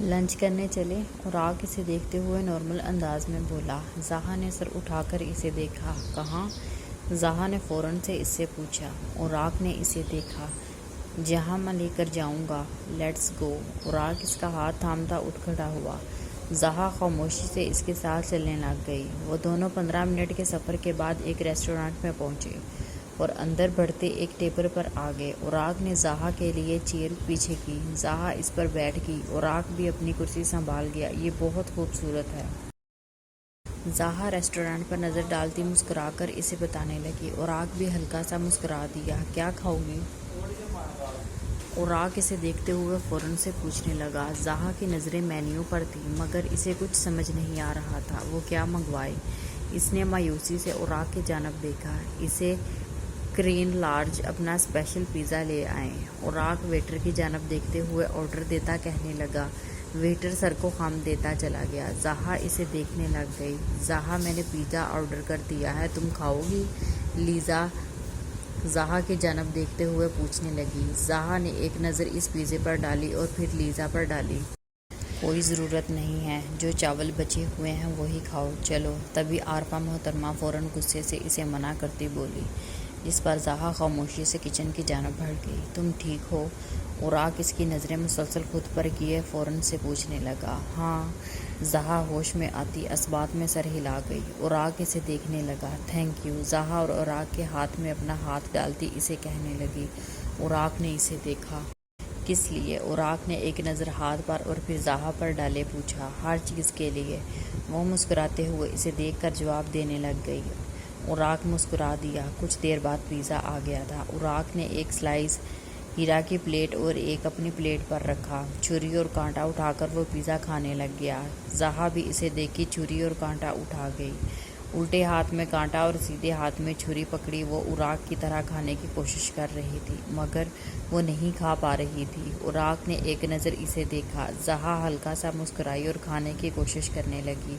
Lunch کرنے چلے؟ اوراق اسے دیکھتے ہوئے نارمل انداز میں بولا۔ زہا نے سر اٹھا کر اسے دیکھا۔ کہاں؟ زہا نے فوراً سے اس سے پوچھا۔ اوراق نے اسے دیکھا۔ جہاں میں لے کر جاؤں گا۔ Let's go. اوراق اس کا ہاتھ تھامتا اٹھ کھڑا ہوا۔ زہا خاموشی سے اس کے ساتھ چلنے لگ گئی۔ وہ دونوں 15 منٹ کے سفر کے بعد ایک ریسٹورانٹ میں پہنچے اور اندر بڑھتے ایک ٹیبل پر آ گئے۔ اوراق نے زہا کے لیے چیئر پیچھے کی۔ زہا اس پر بیٹھ گئی۔ اوراق بھی اپنی کرسی سنبھال گیا۔ یہ بہت خوبصورت ہے۔ زہا ریسٹورانٹ پر نظر ڈالتی مسکرا کر اسے بتانے لگی۔ اوراق بھی ہلکا سا مسکرا دیا۔ کیا کھاؤ گی؟ اوراق اسے دیکھتے ہوئے فوراً سے پوچھنے لگا۔ زہا کی نظریں مینیو پر تھیں مگر اسے کچھ سمجھ نہیں آ رہا تھا وہ کیا منگوائے۔ اس نے مایوسی سے اوراق کی جانب دیکھا۔ اسے کرین لارج اپنا اسپیشل پیزا لے آئیں۔ اوراق ویٹر کی جانب دیکھتے ہوئے آرڈر دیتا کہنے لگا۔ ویٹر سر کو خم دیتا چلا گیا۔ زہا اسے دیکھنے لگ گئی۔ زہا میں نے پیزا آرڈر کر دیا ہے، تم کھاؤ گی؟ لیزا زہا کی جانب دیکھتے ہوئے پوچھنے لگی۔ زہا نے ایک نظر اس پیزے پر ڈالی اور پھر لیزا پر ڈالی۔ کوئی ضرورت نہیں ہے، جو چاول بچے ہوئے ہیں وہی کھاؤ، چلو۔ تبھی عارفہ محترمہ فوراً غصے سے اسے منع کرتی بولی، جس پر زہا خاموشی سے کچن کی جانب بڑھ گئی۔ تم ٹھیک ہو؟ اوراق اس کی نظریں مسلسل خود پر کیے فوراً سے پوچھنے لگا۔ ہاں۔ زہا ہوش میں آتی اس بات میں سر ہلا گئی۔ اوراق اسے دیکھنے لگا۔ Thank you. زہا اور اوراق کے ہاتھ میں اپنا ہاتھ ڈالتی اسے کہنے لگی۔ اوراق نے اسے دیکھا۔ کس لیے؟ اوراق نے ایک نظر ہاتھ پر اور پھر زہا پر ڈالے پوچھا۔ ہر چیز کے لیے۔ وہ مسکراتے ہوئے اسے دیکھ کر جواب دینے لگ گئی۔ اوراق مسکرا دیا۔ کچھ دیر بعد پیزا آ گیا تھا۔ اوراق نے ایک سلائس ہیرا کی پلیٹ اور ایک اپنی پلیٹ پر رکھا۔ چھری اور کانٹا اٹھا کر وہ پیزا کھانے لگ گیا۔ زہا بھی اسے دیکھی چھری اور کانٹا اٹھا گئی۔ الٹے ہاتھ میں کانٹا اور سیدھے ہاتھ میں چھری پکڑی وہ اوراق کی طرح کھانے کی کوشش کر رہی تھی مگر وہ نہیں کھا پا رہی تھی۔ اوراق نے ایک نظر اسے دیکھا۔ زہا ہلکا سا مسکرائی اور کھانے کی کوشش کرنے لگی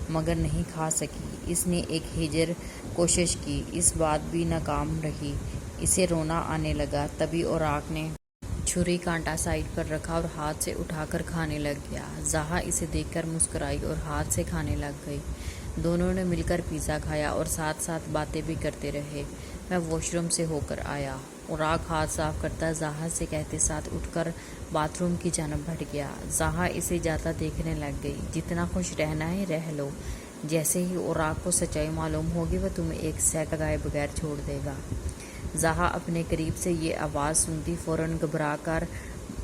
مگر نہیں کھا سکی۔ اس نے ایک ہیجر کوشش کی، اس بات بھی ناکام رہی۔ اسے رونا آنے لگا۔ تبھی اوراق نے چھری کانٹا سائڈ پر رکھا اور ہاتھ سے اٹھا کر کھانے لگ گیا۔ زہا اسے دیکھ کر مسکرائی اور ہاتھ سے کھانے لگ گئی۔ دونوں نے مل کر پیزا کھایا اور ساتھ ساتھ باتیں بھی کرتے رہے۔ میں واش روم سے ہو کر آیا۔ اوراق ہاتھ صاف کرتا زہا سے کہتے ساتھ اٹھ کر باتھ روم کی جانب بڑھ گیا۔ زہا اسے جاتا دیکھنے لگ گئی۔ جتنا خوش رہنا ہے رہ لو۔ جیسے ہی اوراق کو سچائی معلوم ہوگی وہ تمہیں ایک سیکنڈ لگائے بغیر چھوڑ دے گا۔ زہا اپنے قریب سے یہ آواز سنتی فوراً گھبرا کر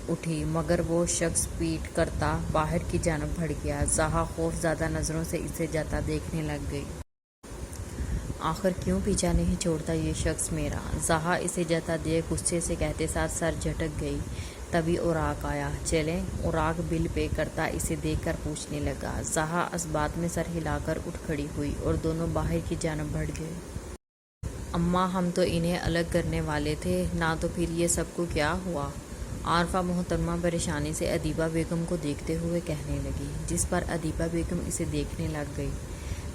اٹھی مگر وہ شخص پیٹ کرتا باہر کی جانب بڑھ گیا۔ زہا خوف زدہ نظروں سے اسے جاتا دیکھنے لگ گئی۔ آخر کیوں پیچھا نہیں چھوڑتا یہ شخص میرا؟ زہا اسے جاتا دیکھ غصے سے کہتے ساتھ سر جھٹک گئی۔ تبھی اوراق آیا۔ چلیں؟ اوراق بل پے کرتا اسے دیکھ کر پوچھنے لگا۔ زہا اس بات میں سر ہلا کر اٹھ کھڑی ہوئی اور دونوں باہر کی جانب بڑھ گئے۔ اماں ہم تو انہیں الگ کرنے والے تھے نہ تو پھر یہ سب کو کیا ہوا؟ عارفہ محترمہ پریشانی سے ادیبہ بیگم کو دیکھتے ہوئے کہنے لگی، جس پر ادیبہ بیگم اسے دیکھنے لگ گئی۔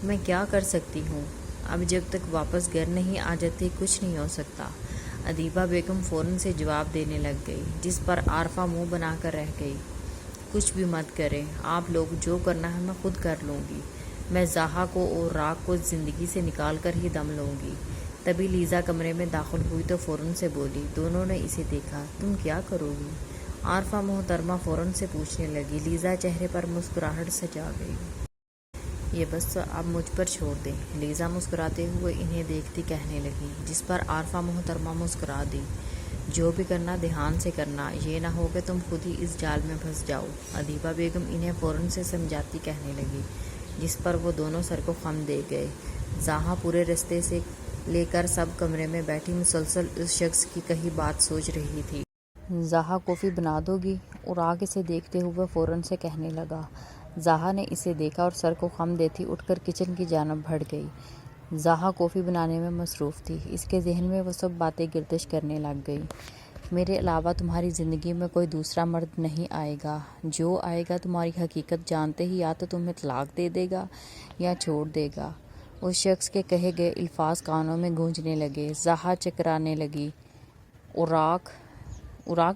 میں کیا کر سکتی ہوں؟ اب جب تک واپس گھر نہیں آ جاتے کچھ نہیں ہو سکتا۔ ادیبہ بیگم فوراً سے جواب دینے لگ گئی، جس پر عارفہ منہ بنا کر رہ گئی۔ کچھ بھی مت کریں، آپ لوگ جو کرنا ہے میں خود کر لوں گی۔ میں زہا کو اور اوراق کو زندگی سے نکال کر ہی دم لوں گی۔ تبھی لیزا کمرے میں داخل ہوئی تو فوراً سے بولی۔ دونوں نے اسے دیکھا۔ تم کیا کرو گی؟ عارفہ محترمہ فوراً سے پوچھنے لگی۔ لیزا چہرے پر مسکراہٹ سجا گئی۔ یہ بس اب مجھ پر چھوڑ دیں، لیزا مسکراتے ہوئے انہیں دیکھتی کہنے لگی، جس پر عارفہ محترمہ مسکرا دی۔ جو بھی کرنا دھیان سے کرنا، یہ نہ ہو کہ تم خود ہی اس جال میں پھنس جاؤ۔ ادیبہ بیگم انہیں فوراً سے سمجھاتی کہنے لگی، جس پر وہ دونوں سر کو خم دے گئے۔ زہا پورے رستے سے لے کر سب کمرے میں بیٹھی مسلسل اس شخص کی کہی بات سوچ رہی تھی۔ زہا کافی بنا دو گی؟ اوراق اسے دیکھتے ہوئے فوراً سے کہنے لگا۔ زہا نے اسے دیکھا اور سر کو خم دیتی اٹھ کر کچن کی جانب بڑھ گئی۔ زہا کافی بنانے میں مصروف تھی۔ اس کے ذہن میں وہ سب باتیں گردش کرنے لگ گئی۔ میرے علاوہ تمہاری زندگی میں کوئی دوسرا مرد نہیں آئے گا۔ جو آئے گا تمہاری حقیقت جانتے ہی یا تو تمہیں طلاق دے دے گا یا چھوڑ دے گا۔ اس شخص کے کہے گئے الفاظ کانوں میں گونجنے لگے۔ زہا چکرانے لگی۔ اوراق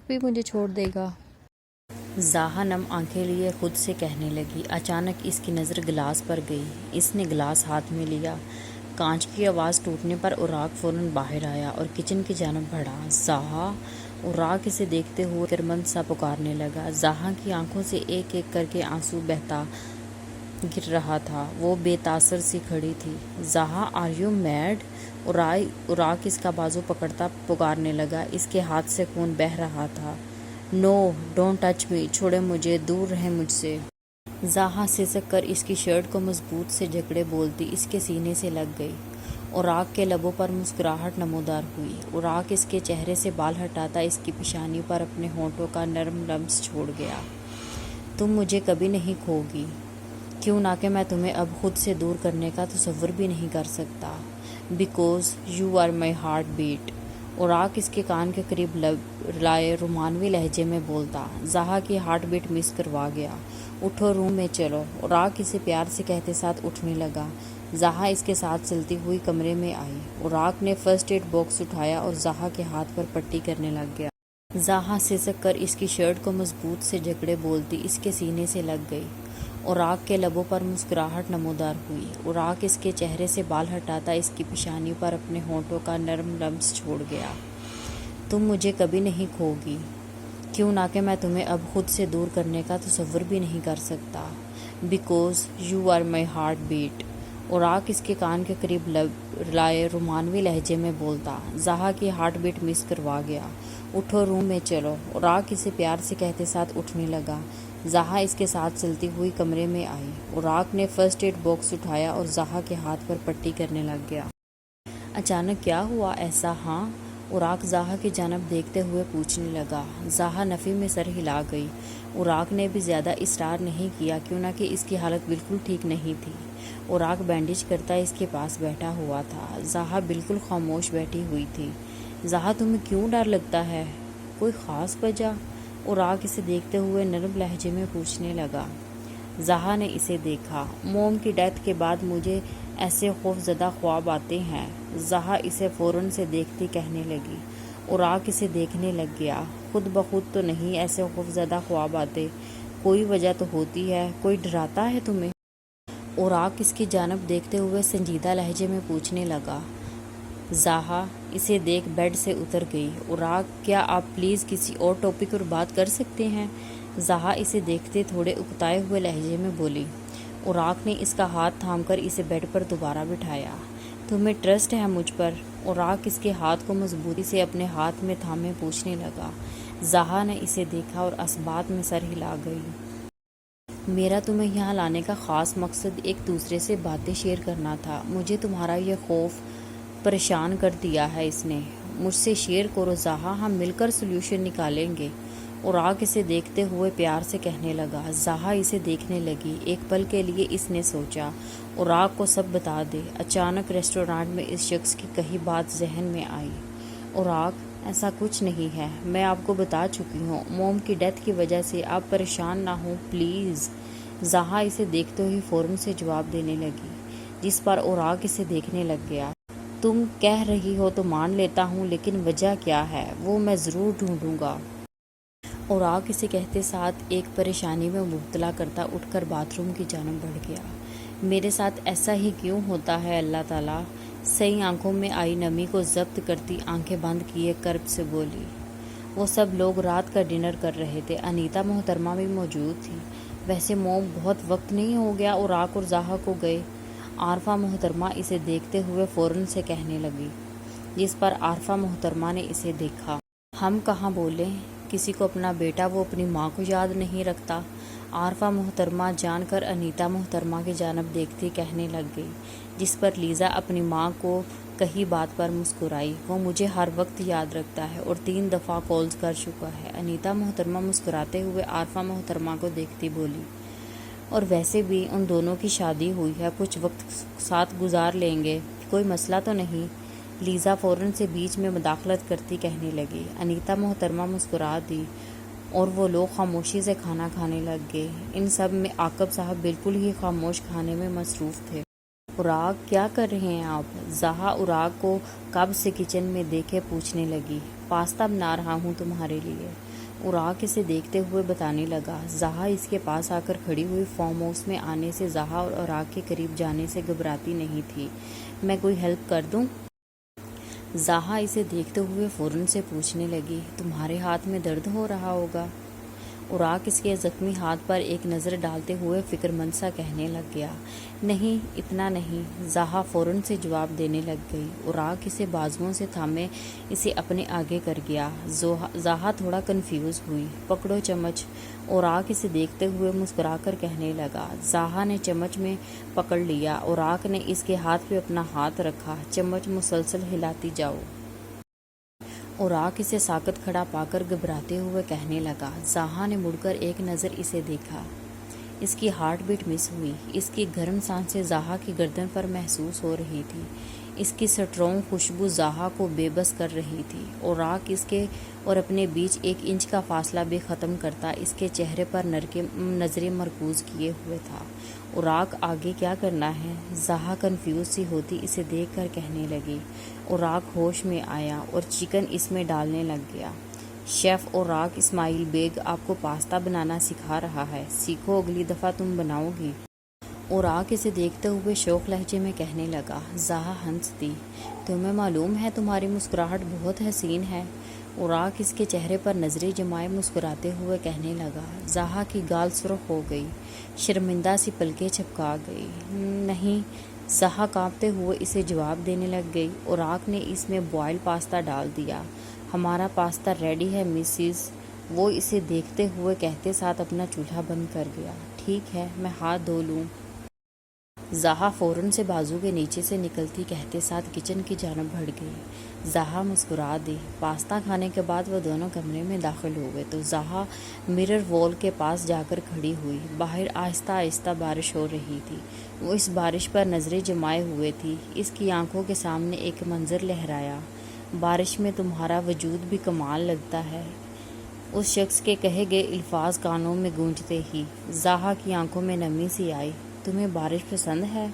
بھی مجھے چھوڑ دے گا؟ زاہا نم آنکھیں لیے خود سے کہنے لگی۔ اچانک اس کی نظر گلاس پر گئی۔ اس نے گلاس ہاتھ میں لیا۔ کانچ کی آواز ٹوٹنے پر اوراق فوراً باہر آیا اور کچن کی جانب بڑھا۔ زاہا! اوراق اسے دیکھتے ہوئے فکرمند سا پکارنے لگا۔ زاہا کی آنکھوں سے ایک ایک کر کے آنسو بہتا گر رہا تھا۔ وہ بے تاثر سی کھڑی تھی۔ زاہا آر یو میڈ؟ اوراق اس کا بازو پکڑتا پکارنے لگا۔ اس کے ہاتھ سے خون بہہ رہا تھا۔ نو ڈونٹ ٹچ می، چھوڑے مجھے، دور رہیں مجھ سے۔ زاہا سسک کر اس کی شرٹ کو مضبوط سے جکڑے بولتی اس کے سینے سے لگ گئی۔ اوراق کے لبوں پر مسکراہٹ نمودار ہوئی۔ اوراق اس کے چہرے سے بال ہٹاتا اس کی پیشانی پر اپنے ہونٹوں کا نرم لمس چھوڑ گیا۔ تم مجھے کبھی نہیں کھوگی، کیوں نہ کہ میں تمہیں اب خود سے دور کرنے کا تصور بھی نہیں کر سکتا۔ Because you are my heartbeat, اوراق اس کے کان کے قریب لائے رومانوی لہجے میں بولتا۔ زاہا کی ہارٹ بیٹ مس کروا گیا۔ اٹھو، روم میں چلو، اوراق اسے پیار سے کہتے ساتھ اٹھنے لگا۔ زاہا اس کے ساتھ چلتی ہوئی کمرے میں آئی۔ اوراق نے فرسٹ ایڈ باکس اٹھایا اور زاہا کے ہاتھ پر پٹی کرنے لگ گیا۔ زاہا سسک کر اس کی شرٹ کو مضبوط سے جکڑے بولتی اس کے سینے سے لگ گئی۔ اوراق کے لبوں پر مسکراہٹ نمودار ہوئی۔ اوراق اس کے چہرے سے بال ہٹاتا اس کی پیشانی پر اپنے ہونٹوں کا نرم لمس چھوڑ گیا۔ تم مجھے کبھی نہیں کھوگی، کیوں نہ کہ میں تمہیں اب خود سے دور کرنے کا تصور بھی نہیں کر سکتا۔ Because you are my heartbeat, اوراق اس کے کان کے قریب لائے رومانوی لہجے میں بولتا۔ زاہا کی ہارٹ بیٹ مس کروا گیا۔ اٹھو، روم میں چلو، اوراق اسے پیار سے کہتے ساتھ اٹھنے لگا۔ زاہا اس کے ساتھ چلتی ہوئی کمرے میں آئی۔ اوراق نے فرسٹ ایڈ باکس اٹھایا اور زاہا کے ہاتھ پر پٹی کرنے لگ گیا۔ اچانک کیا ہوا ایسا؟ ہاں؟ اوراق زاہا کی جانب دیکھتے ہوئے پوچھنے لگا۔ زاہا نفی میں سر ہلا گئی۔ اوراق نے بھی زیادہ اصرار نہیں کیا، کیوں نہ کہ اس کی حالت بالکل ٹھیک نہیں تھی۔ اوراق بینڈیج کرتا اس کے پاس بیٹھا ہوا تھا۔ زاہا بالکل خاموش بیٹھی ہوئی تھی۔ زاہا تمہیں کیوں ڈر لگتا ہے؟ کوئی خاص وجہ؟ اوراق اسے دیکھتے ہوئے نرم لہجے میں پوچھنے لگا۔ زاہا نے اسے دیکھا۔ موم کی ڈیتھ کے بعد مجھے ایسے خوف زدہ خواب آتے ہیں، زاہا اسے فوراً سے دیکھتی کہنے لگی۔ اوراق اسے دیکھنے لگ گیا۔ خود بخود تو نہیں ایسے خوف زدہ خواب آتے، کوئی وجہ تو ہوتی ہے، کوئی ڈراتا ہے تمہیں؟ اوراق اس کی جانب دیکھتے ہوئے سنجیدہ لہجے میں پوچھنے لگا۔ زاہا اسے دیکھ بیڈ سے اتر گئی۔ اوراق کیا آپ پلیز کسی اور ٹاپک پر بات کر سکتے ہیں؟ زاہا اسے دیکھتے تھوڑے اکتائے ہوئے لہجے میں بولی۔ اوراق نے اس کا ہاتھ تھام کر اسے بیڈ پر دوبارہ بٹھایا۔ تمہیں ٹرسٹ ہے مجھ پر؟ اوراق اس کے ہاتھ کو مضبوطی سے اپنے ہاتھ میں تھامے پوچھنے لگا۔ زاہا نے اسے دیکھا اور اسبات میں سر ہلا گئی۔ میرا تمہیں یہاں لانے کا خاص مقصد ایک دوسرے سے باتیں شیئر کرنا تھا۔ مجھے تمہارا یہ خوف پریشان کر دیا ہے اس نے۔ مجھ سے شیئر کرو زاہا، ہم مل کر سولوشن نکالیں گے۔ اوراق اسے دیکھتے ہوئے پیار سے کہنے لگا۔ زاہا اسے دیکھنے لگی۔ ایک پل کے لیے اس نے سوچا اوراق کو سب بتا دے۔ اچانک ریسٹورانٹ میں اس شخص کی کہی بات ذہن میں آئی۔ اوراق ایسا کچھ نہیں ہے، میں آپ کو بتا چکی ہوں، موم کی ڈیتھ کی وجہ سے آپ پریشان نہ ہوں پلیز۔ زاہا اسے دیکھتے ہوئے فوراً سے جواب دینے لگی، جس پر اوراق اسے دیکھنے لگ گیا۔ تم کہہ رہی ہو تو مان لیتا ہوں، لیکن وجہ کیا ہے وہ میں ضرور ڈھونڈوں گا۔ اوراق اسے کہتے ساتھ ایک پریشانی میں مبتلا کرتا اٹھ کر باتھ روم کی جانب بڑھ گیا۔ میرے ساتھ ایسا ہی کیوں ہوتا ہے اللہ تعالیٰ؟ سیاہ آنکھوں میں آئی نمی کو ضبط کرتی آنکھیں بند کیے کرب سے بولی۔ وہ سب لوگ رات کا ڈنر کر رہے تھے، انیتا محترمہ بھی موجود تھی۔ ویسے موم بہت وقت نہیں ہو گیا اوراق اور زاہا کو گئے؟ عارفہ محترمہ اسے دیکھتے ہوئے فوراً سے کہنے لگی، جس پر عارفہ محترمہ نے اسے دیکھا۔ ہم کہاں بولیں، کسی کو اپنا بیٹا وہ اپنی ماں کو یاد نہیں رکھتا؟ عارفہ محترمہ جان کر انیتا محترمہ کی جانب دیکھتی کہنے لگ گئی، جس پر لیزا اپنی ماں کو کہی بات پر مسکرائی۔ وہ مجھے ہر وقت یاد رکھتا ہے اور 3 دفعہ کالز کر چکا ہے۔ انیتا محترمہ مسکراتے ہوئے عارفہ محترمہ کو دیکھتی بولی، اور ویسے بھی ان دونوں کی شادی ہوئی ہے، کچھ وقت ساتھ گزار لیں گے، کوئی مسئلہ تو نہیں؟ لیزا فوراً سے بیچ میں مداخلت کرتی کہنے لگی۔ انیتا محترمہ مسکرا دی اور وہ لوگ خاموشی سے کھانا کھانے لگ گئے۔ ان سب میں عاقب صاحب بالکل ہی خاموش کھانے میں مصروف تھے۔ اوراق کیا کر رہے ہیں آپ؟ زاہا اوراق کو قبل سے کچن میں دیکھے پوچھنے لگی۔ پاستا بنا رہا ہوں تمہارے لیے۔ اوراق اسے دیکھتے ہوئے بتانے لگا۔ زہا اس کے پاس آ کر کھڑی ہوئی فارم ہاؤس میں آنے سے زہا اور اوراق کے قریب جانے سے گھبراتی نہیں تھی۔ میں کوئی ہیلپ کر دوں؟ زہا اسے دیکھتے ہوئے فوراً سے پوچھنے لگی۔ تمہارے ہاتھ میں درد ہو رہا ہوگا؟ اوراق اس کے زخمی ہاتھ پر ایک نظر ڈالتے ہوئے فکر مند سا کہنے لگ گیا۔ نہیں، اتنا نہیں، زہا فوراً سے جواب دینے لگ گئی۔ اوراق اسے بازوؤں سے تھامے اسے اپنے آگے کر گیا۔ زہا تھوڑا کنفیوز ہوئی۔ پکڑو چمچ، اوراق اسے دیکھتے ہوئے مسکرا کر کہنے لگا۔ زہا نے چمچ میں پکڑ لیا۔ اوراق نے اس کے ہاتھ پہ اپنا ہاتھ رکھا۔ چمچ مسلسل ہلاتی جاؤ۔ اوراق اسے ساکت کھڑا پا کر گھبراتے ہوئے کہنے لگا۔ زہا نے مڑ کر ایک نظر اسے دیکھا۔ اس کی ہارٹ بیٹ مس ہوئی۔ اس کی گرم سانسیں زہا کی گردن پر محسوس ہو رہی تھی۔ اس کی سٹرونگ خوشبو زہا کو بے بس کر رہی تھی۔ اوراق اس کے اور اپنے بیچ 1 انچ کا فاصلہ بھی ختم کرتا اس کے چہرے پر نظریں مرکوز کیے ہوئے تھا۔ اوراق آگے کیا کرنا ہے؟ زہا کنفیوز سی ہوتی اسے دیکھ کر کہنے لگی۔ اوراق ہوش میں آیا اور چکن اس میں ڈالنے لگ گیا۔ شیف اوراق اسماعیل بیگ آپ کو پاستا بنانا سکھا رہا ہے، سیکھو، اگلی دفعہ تم بناؤ گی۔ اوراق اسے دیکھتے ہوئے شوق لہجے میں کہنے لگا۔ زہا ہنس دی۔ تمہیں معلوم ہے تمہاری مسکراہٹ بہت حسین ہے۔ اوراق اس کے چہرے پر نظریں جمائے مسکراتے ہوئے کہنے لگا۔ زہا کی گال سرخ ہو گئی، شرمندہ سی پلکیں جھپکا گئی۔ نہیں، زہا کانپتے ہوئے اسے جواب دینے لگ گئی۔ اوراق نے اس میں بوائل پاستا ڈال دیا۔ ہمارا پاستا ریڈی ہے مسز، وہ اسے دیکھتے ہوئے کہتے ساتھ اپنا چولہا بند کر گیا۔ ٹھیک ہے، میں ہاتھ دھو لوں۔ زہا فوراً سے بازو کے نیچے سے نکلتی کہتے ساتھ کچن کی جانب بڑھ گئی۔ زہا مسکرا دی۔ پاستا کھانے کے بعد وہ دونوں کمرے میں داخل ہو گئے تو زہا مرر وال کے پاس جا کر کھڑی ہوئی۔ باہر آہستہ آہستہ بارش ہو رہی تھی۔ وہ اس بارش پر نظریں جمائے ہوئے تھی۔ اس کی آنکھوں کے سامنے ایک منظر لہرایا۔ بارش میں تمہارا وجود بھی کمال لگتا ہے، اس شخص کے کہے گئے الفاظ کانوں میں گونجتے ہی زہا کی آنکھوں میں نمی سی آئی۔ تمہیں بارش پسند ہے؟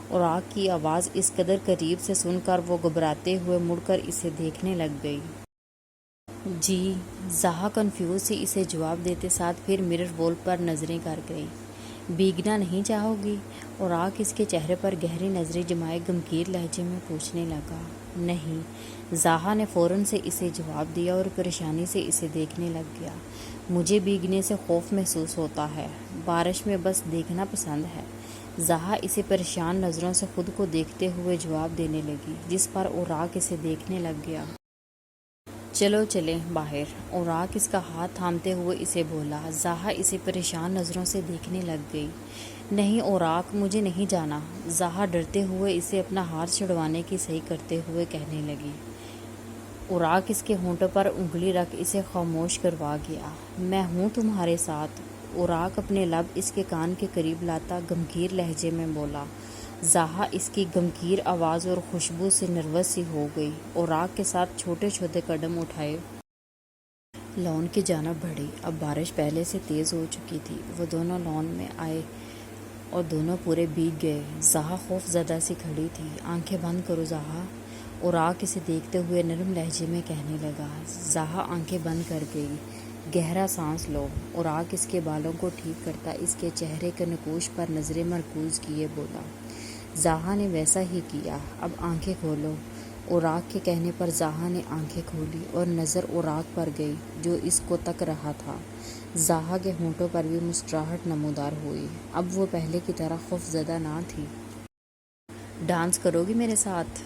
اوراق کی آواز اس قدر قریب سے سن کر وہ گھبراتے ہوئے مڑ کر اسے دیکھنے لگ گئی۔ جی، زہا کنفیوز سی اسے جواب دیتے ساتھ پھر مرر وال پر نظریں کر گئی۔ بھیگنا نہیں چاہو گی؟ اوراق اس کے چہرے پر گہری نظریں جمائے گمگیر لہجے میں پوچھنے لگا۔ نہیں، زہا نے فوراً سے اسے جواب دیا اور پریشانی سے اسے دیکھنے لگ گیا۔ مجھے بھیگنے سے خوف محسوس ہوتا ہے، بارش میں بس دیکھنا پسند ہے۔ زہا اسے پریشان نظروں سے خود کو دیکھتے ہوئے جواب دینے لگی، جس پر اوراق اسے دیکھنے لگ گیا۔ چلو چلیں باہر، اوراق اس کا ہاتھ تھامتے ہوئے اسے بولا۔ زہا اسے پریشان نظروں سے دیکھنے لگ گئی۔ نہیں اوراق، مجھے نہیں جانا، زہا ڈرتے ہوئے اسے اپنا ہاتھ چھڑوانے کی صحیح کرتے ہوئے کہنے لگی۔ اوراق اس کے ہونٹوں پر انگلی رکھ اسے خاموش کروا گیا۔ میں ہوں تمہارے ساتھ، اوراق اپنے لب اس کے کان کے قریب لاتا گمگیر لہجے میں بولا۔ زہا اس کی گمگیر آواز اور خوشبو سے نروس سی ہو گئی۔ اوراق کے ساتھ چھوٹے چھوٹے قدم اٹھائے لان کی جانب بڑھی۔ اب بارش پہلے سے تیز ہو چکی تھی۔ وہ دونوں لان میں آئے اور دونوں پورے بھیگ گئے۔ زہا خوف زدہ سی کھڑی تھی۔ آنکھیں بند کرو زہا، اوراق اسے دیکھتے ہوئے نرم لہجے میں کہنے لگا۔ زہا آنکھیں بند کر گئی۔ گہرا سانس لو، اوراق اس کے بالوں کو ٹھیک کرتا اس کے چہرے کے نقوش پر نظریں مرکوز کیے بولا۔ زہا نے ویسا ہی کیا۔ اب آنکھیں کھولو۔ اوراق کے کہنے پر زہا نے آنکھیں کھولی اور نظر اوراق پر گئی جو اس کو تک رہا تھا۔ زہا کے ہونٹوں پر بھی مسکراہٹ نمودار ہوئی۔ اب وہ پہلے کی طرح خوف زدہ نہ تھی۔ ڈانس کرو گی میرے ساتھ؟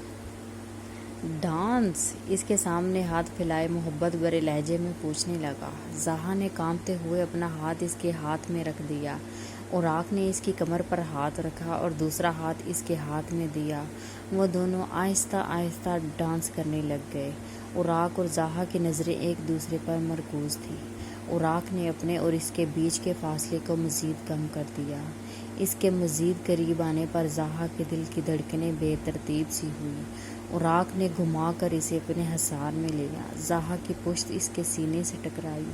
ڈانس؟ اس کے سامنے ہاتھ پھیلائے محبت بھرے لہجے میں پوچھنے لگا۔ زہا نے کانپتے ہوئے اپنا ہاتھ اس کے ہاتھ میں رکھ دیا۔ اوراق نے اس کی کمر پر ہاتھ رکھا اور دوسرا ہاتھ اس کے ہاتھ میں دیا۔ وہ دونوں آہستہ آہستہ ڈانس کرنے لگ گئے۔ اوراق اور زہا کی نظریں ایک دوسرے پر مرکوز تھیں۔ اوراق نے اپنے اور اس کے بیچ کے فاصلے کو مزید کم کر دیا۔ اس کے مزید قریب آنے پر زہا کے دل کی دھڑکنیں بے ترتیب سی ہوئی۔ اوراق نے گھما کر اسے اپنے حصار میں لیا۔ زہا کی پشت اس کے سینے سے ٹکرائی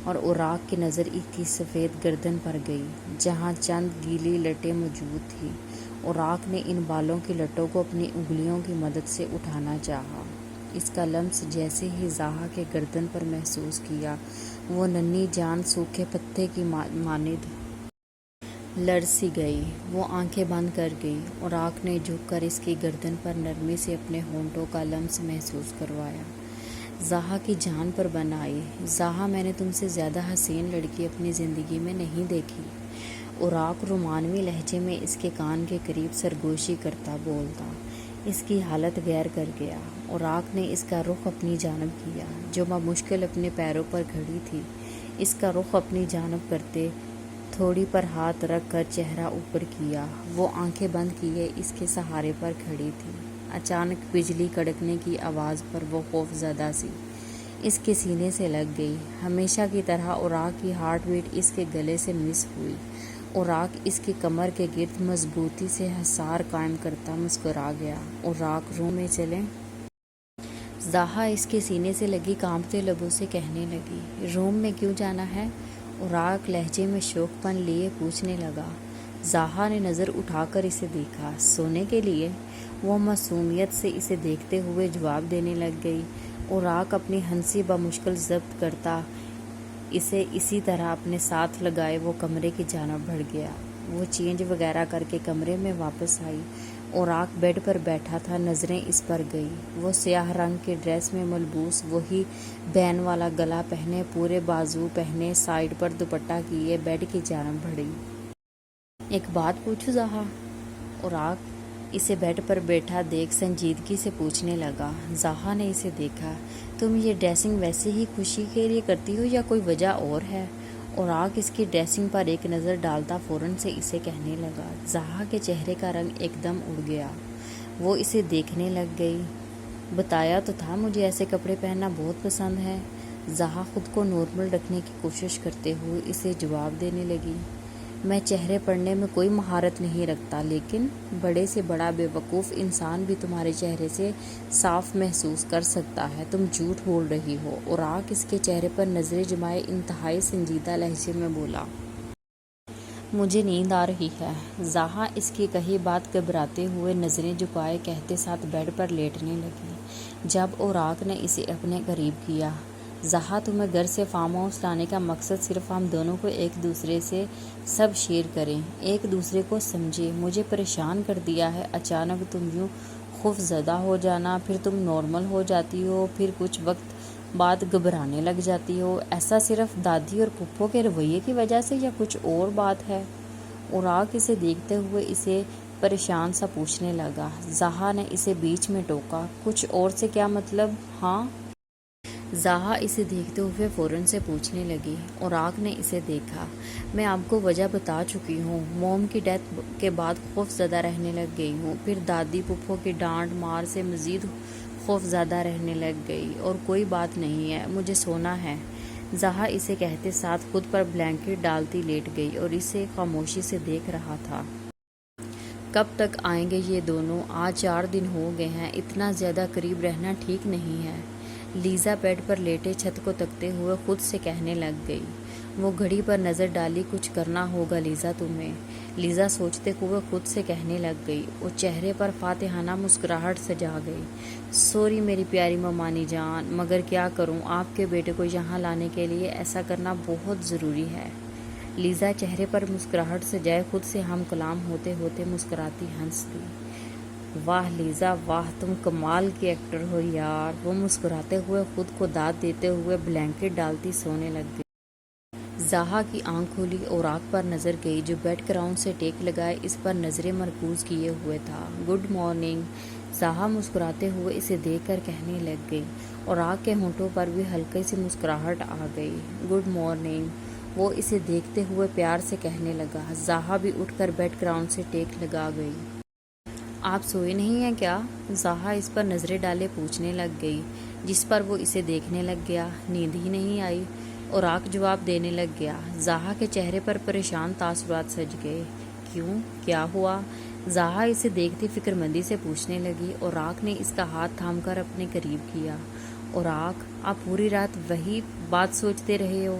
اور اوراق کی نظر اس کی سفید گردن پر گئی جہاں چند گیلی لٹیں موجود تھیں۔ اوراق نے ان بالوں کی لٹوں کو اپنی انگلیوں کی مدد سے اٹھانا چاہا۔ اس کا لمس جیسے ہی زہا کے گردن پر محسوس کیا، وہ ننھی جان سوکھے پتے کی مانند لرسی گئی۔ وہ آنکھیں بند کر گئی۔ اوراق نے جھک کر اس کی گردن پر نرمی سے اپنے ہونٹوں کا لمس محسوس کروایا۔ زہا کی جان پر بن آئی۔ زہا، میں نے تم سے زیادہ حسین لڑکی اپنی زندگی میں نہیں دیکھی۔ اوراق رومانوی لہجے میں اس کے کان کے قریب سرگوشی کرتا بولتا۔ اس کی حالت غیر کر گیا۔ اوراق نے اس کا رخ اپنی جانب کیا، جو بمشکل اپنے پیروں پر کھڑی تھی۔ اس کا رخ اپنی جانب کرتے تھوڑی پر ہاتھ رکھ کر چہرہ اوپر کیا۔ وہ آنکھیں بند کیے اس کے سہارے پر کھڑی تھی۔ اچانک بجلی کڑکنے کی آواز پر وہ خوف زدہ سی اس کے سینے سے لگ گئی۔ ہمیشہ کی طرح اوراق کی ہارٹ بیٹ اس کے گلے سے مس ہوئی۔ اوراق اس کی کمر کے گرد مضبوطی سے حصار قائم کرتا مسکرا گیا۔ اوراق، روم میں چلیں؟ زہا اس کے سینے سے لگی کانپتے لبوں سے کہنے لگی۔ روم میں کیوں جانا ہے؟ اوراق لہجے میں شوق پن لیے پوچھنے لگا۔ زہا نے نظر اٹھا کر اسے دیکھا۔ سونے کے لیے؟ وہ معصومیت سے اسے دیکھتے ہوئے جواب دینے لگ گئی۔ اوراق اپنی ہنسی بمشکل ضبط کرتا اسے اسی طرح اپنے ساتھ لگائے وہ کمرے کی جانب بڑھ گیا۔ وہ چینج وغیرہ کر کے کمرے میں واپس آئی۔ اوراق بیڈ پر بیٹھا تھا، نظریں اس پر گئی۔ وہ سیاہ رنگ کے ڈریس میں ملبوس، وہی بین والا گلا پہنے، پورے بازو پہنے، سائیڈ پر دوپٹہ کیے بیڈ کی جانب بڑھی۔ ایک بات پوچھوں زہا؟ اوراق اسے بیڈ پر بیٹھا دیکھ سنجیدگی سے پوچھنے لگا۔ زہا نے اسے دیکھا۔ تم یہ ڈریسنگ ویسے ہی خوشی کے لیے کرتی ہو یا کوئی وجہ اور ہے؟ اوراق اس کی ڈریسنگ پر ایک نظر ڈالتا فوراً سے اسے کہنے لگا۔ زہا کے چہرے کا رنگ ایک دم اڑ گیا۔ وہ اسے دیکھنے لگ گئی۔ بتایا تو تھا مجھے ایسے کپڑے پہننا بہت پسند ہے۔ زہا خود کو نارمل رکھنے کی کوشش کرتے ہوئے اسے جواب دینے لگی۔ میں چہرے پڑھنے میں کوئی مہارت نہیں رکھتا، لیکن بڑے سے بڑا بے وقوف انسان بھی تمہارے چہرے سے صاف محسوس کر سکتا ہے۔ تم جھوٹ بول رہی ہو۔ اوراق اس کے چہرے پر نظریں جمائے انتہائی سنجیدہ لہجے میں بولا۔ مجھے نیند آ رہی ہے۔ زہا اس کی کہی بات گھبراتے ہوئے نظریں جھکائے کہتے ساتھ بیڈ پر لیٹنے لگی۔ جب اوراق نے اسے اپنے قریب کیا۔ زہا، تمہیں گھر سے فارم ہاؤس لانے کا مقصد صرف ہم دونوں کو ایک دوسرے سے سب شیئر کریں، ایک دوسرے کو سمجھیں۔ مجھے پریشان کر دیا ہے اچانک تم یوں خوف زدہ ہو جانا، پھر تم نارمل ہو جاتی ہو، پھر کچھ وقت بعد گھبرانے لگ جاتی ہو۔ ایسا صرف دادی اور پھپھو کے رویے کی وجہ سے یا کچھ اور بات ہے؟ اوراق اسے دیکھتے ہوئے اسے پریشان سا پوچھنے لگا۔ زہا نے اسے بیچ میں ٹوکا۔ کچھ اور سے کیا مطلب؟ ہاں؟ زہا اسے دیکھتے ہوئے فوراً سے پوچھنے لگی۔ اوراق نے اسے دیکھا۔ میں آپ کو وجہ بتا چکی ہوں۔ موم کی ڈیتھ کے بعد خوف زدہ رہنے لگ گئی ہوں، پھر دادی پھپھو کی ڈانٹ مار سے مزید خوف زدہ رہنے لگ گئی، اور کوئی بات نہیں ہے، مجھے سونا ہے۔ زہا اسے کہتے ساتھ خود پر بلینکٹ ڈالتی لیٹ گئی اور اسے خاموشی سے دیکھ رہا تھا۔ کب تک آئیں گے یہ دونوں؟ آج 4 دن ہو گئے ہیں، اتنا زیادہ قریب رہنا ٹھیک نہیں ہے۔ لیزا بیڈ پر لیٹے چھت کو تکتے ہوئے خود سے کہنے لگ گئی۔ وہ گھڑی پر نظر ڈالی۔ کچھ کرنا ہوگا لیزا تمہیں، لیزا سوچتے ہوئے خود سے کہنے لگ گئی۔ وہ چہرے پر فاتحانہ مسکراہٹ سجا گئی۔ سوری میری پیاری ممانی جان، مگر کیا کروں، آپ کے بیٹے کو یہاں لانے کے لیے ایسا کرنا بہت ضروری ہے۔ لیزا چہرے پر مسکراہٹ سجائے خود سے ہم کلام ہوتے ہوتے مسکراتی ہنس دی۔ واہ لیزا واہ، تم کمال کی ایکٹر ہو یار۔ وہ مسکراتے ہوئے خود کو داد دیتے ہوئے بلینکٹ ڈالتی سونے لگ گئی۔ زہا کی آنکھ کھلی، اوراق پر نظر گئی جو بیڈ گراؤنڈ سے ٹیک لگائے اس پر نظریں مرکوز کیے ہوئے تھا۔ گڈ مارننگ، زہا مسکراتے ہوئے اسے دیکھ کر کہنے لگ گئی۔ اوراق کے ہونٹوں پر بھی ہلکی سی مسکراہٹ آ گئی۔ گڈ مارننگ، وہ اسے دیکھتے ہوئے پیار سے کہنے لگا۔ زہا بھی اٹھ کر بیڈ گراؤنڈ سے ٹیک لگا گئی۔ آپ سوئے نہیں ہیں کیا؟ زہا اس پر نظریں ڈالے پوچھنے لگ گئی، جس پر وہ اسے دیکھنے لگ گیا۔ نیند ہی نہیں آئی، اوراق جواب دینے لگ گیا۔ زہا کے چہرے پر پریشان تاثرات سج گئے۔ کیوں؟ کیا ہوا؟ زہا اسے دیکھتی فکر مندی سے پوچھنے لگی۔ اوراق نے اس کا ہاتھ تھام کر اپنے قریب کیا۔ اوراق، آپ پوری رات وہی بات سوچتے رہے ہو؟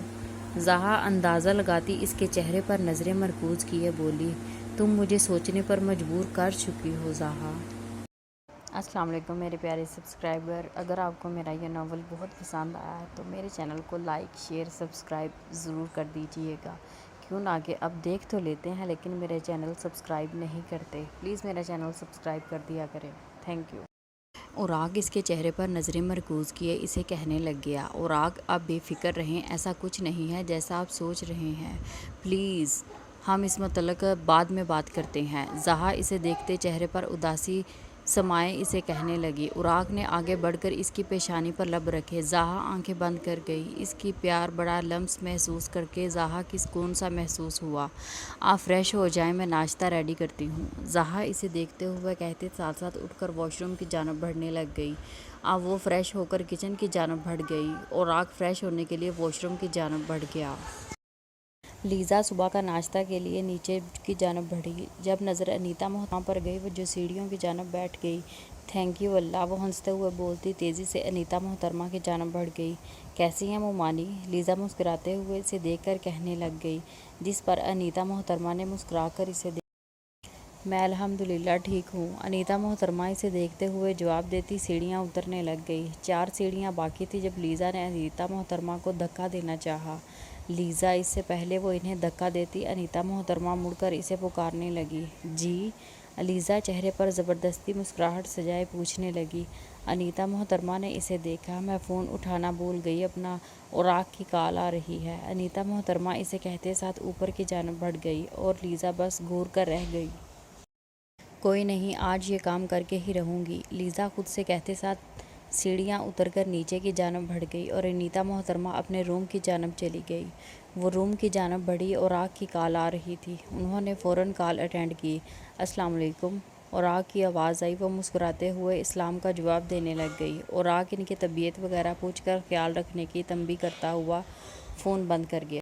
زہا اندازہ لگاتی اس کے چہرے پر نظریں مرکوز کیے بولی۔ تم مجھے سوچنے پر مجبور کر چکی ہو زہا۔ السلام علیکم میرے پیارے سبسکرائبر، اگر آپ کو میرا یہ ناول بہت پسند آیا ہے تو میرے چینل کو لائک شیئر سبسکرائب ضرور کر دیجئے گا۔ کیوں نہ کہ اب دیکھ تو لیتے ہیں لیکن میرے چینل سبسکرائب نہیں کرتے، پلیز میرا چینل سبسکرائب کر دیا کریں، تھینک یو۔ اوراق اس کے چہرے پر نظریں مرکوز کیے اسے کہنے لگ گیا، اوراق آپ بے فکر رہیں، ایسا کچھ نہیں ہے جیسا آپ سوچ رہے ہیں، پلیز ہم اس متعلق بعد میں بات کرتے ہیں۔ زہا اسے دیکھتے چہرے پر اداسی سمائے اسے کہنے لگی۔ اوراق نے آگے بڑھ کر اس کی پیشانی پر لب رکھے، زہا آنکھیں بند کر گئی، اس کی پیار بڑا لمس محسوس کر کے زہا کی سکون سا محسوس ہوا۔ آپ فریش ہو جائیں، میں ناشتہ ریڈی کرتی ہوں، زہا اسے دیکھتے ہوئے کہتے ساتھ ساتھ اٹھ کر واش روم کی جانب بڑھنے لگ گئی۔ اب وہ فریش ہو کر کچن کی جانب بڑھ گئی، اوراق فریش ہونے کے لیے واش روم کی جانب بڑھ گیا۔ لیزا صبح کا ناشتہ کے لیے نیچے کی جانب بڑھی، جب نظر انیتا محترمہ پر گئی وہ جو سیڑھیوں کی جانب بیٹھ گئی۔ تھینک یو اللہ، وہ ہنستے ہوئے بولتی تیزی سے انیتا محترمہ کی جانب بڑھ گئی۔ کیسی ہیں مومانی؟ لیزا مسکراتے ہوئے اسے دیکھ کر کہنے لگ گئی، جس پر انیتا محترمہ نے مسکرا کر اسے دیکھا۔ میں الحمدللہ ٹھیک ہوں، انیتا محترمہ اسے دیکھتے ہوئے جواب دیتی سیڑھیاں اترنے لگ گئی۔ 4 سیڑھیاں باقی تھیں جب لیزا نے انیتا محترمہ کو دھکا دینا چاہا۔ لیزا اس سے پہلے وہ انہیں دھکا دیتی، انیتا محترمہ مڑ کر اسے پکارنے لگی، جی؟ لیزا چہرے پر زبردستی مسکراہٹ سجائے پوچھنے لگی۔ انیتا محترمہ نے اسے دیکھا، میں فون اٹھانا بھول گئی اپنا، اوراق کی کال آ رہی ہے۔ انیتا محترمہ اسے کہتے ساتھ اوپر کی جانب بڑھ گئی اور لیزا بس گھور کر رہ گئی۔ کوئی نہیں، آج یہ کام کر کے ہی رہوں گی، لیزا خود سے کہتے ساتھ سیڑھیاں اتر کر نیچے کی جانب بڑھ گئی اور انیتا محترمہ اپنے روم کی جانب چلی گئی۔ وہ روم کی جانب بڑھی، اوراق کی کال آ رہی تھی، انہوں نے فوراً کال اٹینڈ کی۔ السلام علیکم، اوراق کی آواز آئی، وہ مسکراتے ہوئے اسلام کا جواب دینے لگ گئی۔ اوراق ان کی طبیعت وغیرہ پوچھ کر خیال رکھنے کی تنبیہ کرتا ہوا فون بند کر گیا۔